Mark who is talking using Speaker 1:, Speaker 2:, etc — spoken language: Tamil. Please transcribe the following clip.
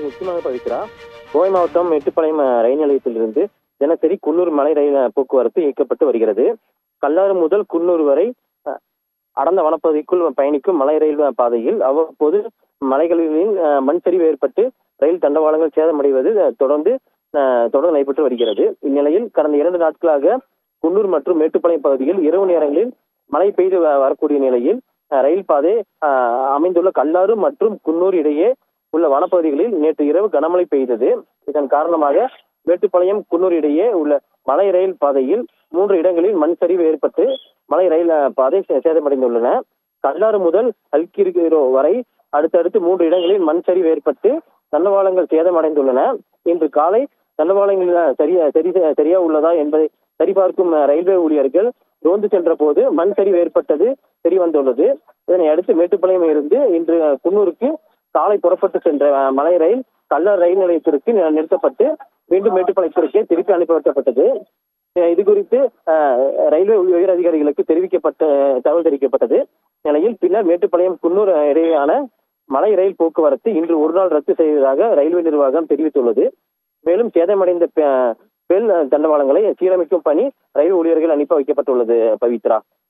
Speaker 1: நிச்சயமாக பவித்ரா. கோவை மாவட்டம் மேட்டுப்பாளையம் ரயில் நிலையத்திலிருந்து தினசரி குன்னூர் மலை ரயில் போக்குவரத்து இயக்கப்பட்டு வருகிறது. கல்லாறு முதல் குன்னூர் வரை அ அடர்ந்த வனப்பகுதிக்குள் பயணிக்கும் மலை ரயில் பாதையில் அவ்வப்போது மலைகளின் மண் சரிவு ஏற்பட்டு ரயில் தண்டவாளங்கள் சேதமடைவது தொடர்ந்து நடைபெற்று வருகிறது. இந்நிலையில் கடந்த 2 நாட்களாக குன்னூர் மற்றும் மேட்டுப்பாளையம் பகுதியில் இரவு நேரங்களில் மழை பெய்து வரக்கூடிய நிலையில் ரயில் பாதை அமைந்துள்ள கல்லாறு மற்றும் குன்னூர் இடையே உள்ள வனப்பகுதிகளில் நேற்று இரவு கனமழை பெய்தது. இதன் காரணமாக மேட்டுப்பாளையம் குன்னூர் இடையே உள்ள மலை ரயில் பாதையில் 3 இடங்களில் மண் சரிவு ஏற்பட்டு மலை ரயில் பாதை சேதமடைந்துள்ளன. கல்லாறு முதல் அல்கிரிரோ வரை அடுத்தடுத்து 3 இடங்களில் மண் சரிவு ஏற்பட்டு தண்டவாளங்கள் சேதமடைந்துள்ளன. இன்று காலை தண்டவாளங்கள் சரியா உள்ளதா என்பதை சரிபார்க்கும் ரயில்வே ஊழியர்கள் ரோந்து சென்ற போது மண் சரிவு ஏற்பட்டது தெரியவந்துள்ளது. இதனை அடுத்து மேட்டுப்பாளையம் இருந்து இன்று குன்னூருக்கு காலை புறப்பட்டு சென்ற மலை ரயில் கல்லார் ரயில் நிலையத்திற்கு நிறுத்தப்பட்டு மீண்டும் மேட்டுப்பாளையத்திற்கே திருப்பி அனுப்பப்பட்டது. இது குறித்து ரயில்வே உயர் அதிகாரிகளுக்கு தகவல் தெரிவிக்கப்பட்டது. நிலையில் பின்னர் மேட்டுப்பாளையம் குன்னூர் இடையேயான மலை ரயில் போக்குவரத்து இன்று ஒரு நாள் ரத்து செய்வதாக ரயில்வே நிர்வாகம் தெரிவித்துள்ளது. மேலும் சேதமடைந்த பெல் தண்டவாளங்களை சீரமைக்கும் பணி ரயில் ஊழியர்கள் அனுப்பி வைக்கப்பட்டுள்ளது. பவித்ரா.